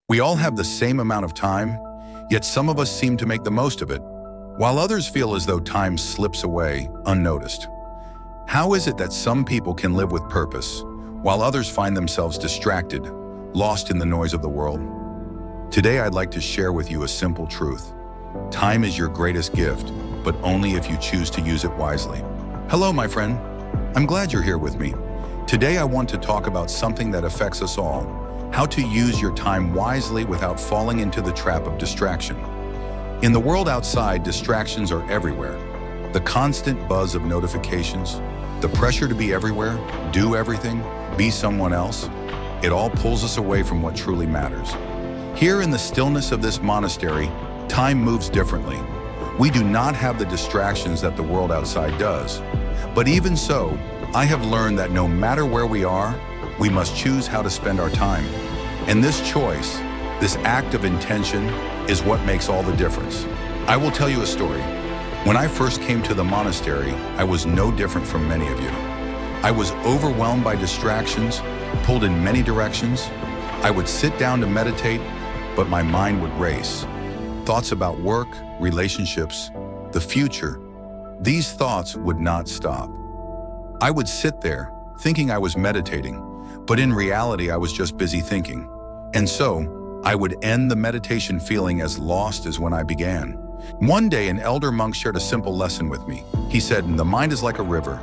We all have the same amount of time, yet some of us seem to make the most of it, while others feel as though time slips away unnoticed. How is it that some people can live with purpose, while others find themselves distracted, lost in the noise of the world? Today, I'd like to share with you a simple truth. Time is your greatest gift, but only if you choose to use it wisely. Hello, my friend. I'm glad you're here with me. Today, I want to talk about something that affects us all: how to use your time wisely without falling into the trap of distraction. In the world outside, distractions are everywhere. The constant buzz of notifications, the pressure to be everywhere, do everything, be someone else, it all pulls us away from what truly matters. Here in the stillness of this monastery, time moves differently. We do not have the distractions that the world outside does. But even so, I have learned that no matter where we are, we must choose how to spend our time. And this choice, this act of intention, is what makes all the difference. I will tell you a story. When I first came to the monastery, I was no different from many of you. I was overwhelmed by distractions, pulled in many directions. I would sit down to meditate, but my mind would race. Thoughts about work, relationships, the future, these thoughts would not stop. I would sit there, thinking I was meditating, but in reality, I was just busy thinking. And so, I would end the meditation feeling as lost as when I began. One day, an elder monk shared a simple lesson with me. He said, "The mind is like a river.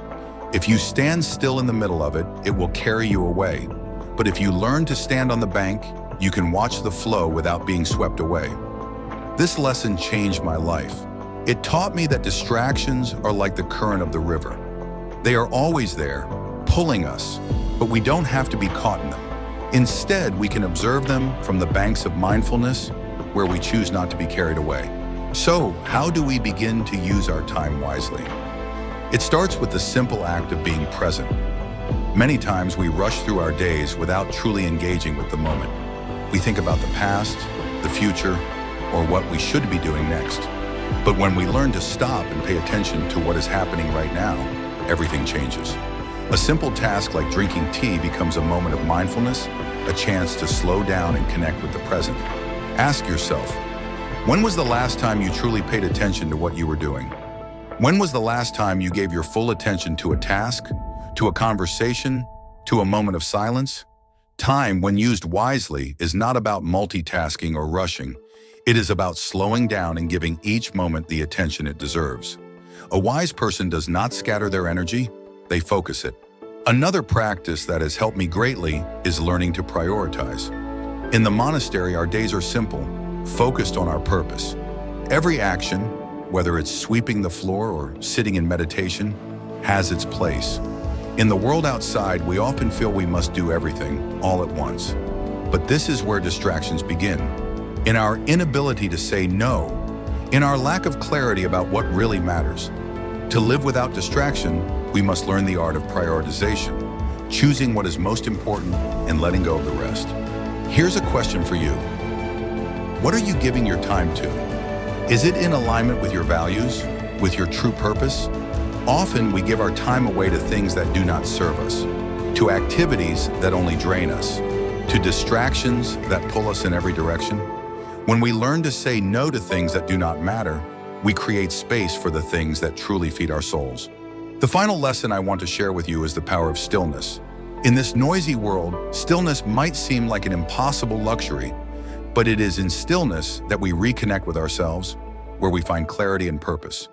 If you stand still in the middle of it, it will carry you away. But if you learn to stand on the bank, you can watch the flow without being swept away." This lesson changed my life. It taught me that distractions are like the current of the river. They are always there, pulling us, but we don't have to be caught in them. Instead, we can observe them from the banks of mindfulness, where we choose not to be carried away. So, how do we begin to use our time wisely? It starts with the simple act of being present. Many times we rush through our days without truly engaging with the moment. We think about the past, the future, or what we should be doing next. But when we learn to stop and pay attention to what is happening right now, everything changes. A simple task like drinking tea becomes a moment of mindfulness, a chance to slow down and connect with the present. Ask yourself, when was the last time you truly paid attention to what you were doing? When was the last time you gave your full attention to a task, to a conversation, to a moment of silence? Time, when used wisely, is not about multitasking or rushing. It is about slowing down and giving each moment the attention it deserves. A wise person does not scatter their energy, they focus it. Another practice that has helped me greatly is learning to prioritize. In the monastery, our days are simple, focused on our purpose. Every action, whether it's sweeping the floor or sitting in meditation, has its place. In the world outside, we often feel we must do everything all at once. But this is where distractions begin. In our inability to say no, in our lack of clarity about what really matters. To live without distraction, we must learn the art of prioritization, choosing what is most important and letting go of the rest. Here's a question for you. What are you giving your time to? Is it in alignment with your values, with your true purpose? Often we give our time away to things that do not serve us, to activities that only drain us, to distractions that pull us in every direction. When we learn to say no to things that do not matter, we create space for the things that truly feed our souls. The final lesson I want to share with you is the power of stillness. In this noisy world, stillness might seem like an impossible luxury, but it is in stillness that we reconnect with ourselves, where we find clarity and purpose.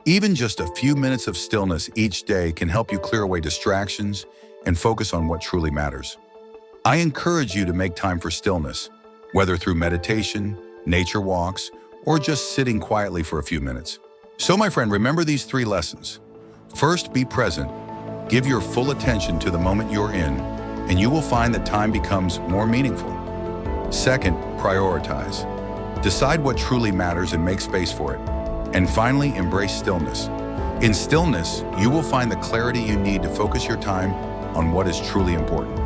Even just a few minutes of stillness each day can help you clear away distractions and focus on what truly matters. I encourage you to make time for stillness, whether through meditation, nature walks, or just sitting quietly for a few minutes. So, my friend, remember these 3 lessons. First, be present. Give your full attention to the moment you're in, and you will find that time becomes more meaningful. Second, prioritize. Decide what truly matters and make space for it. And finally, embrace stillness. In stillness, you will find the clarity you need to focus your time on what is truly important.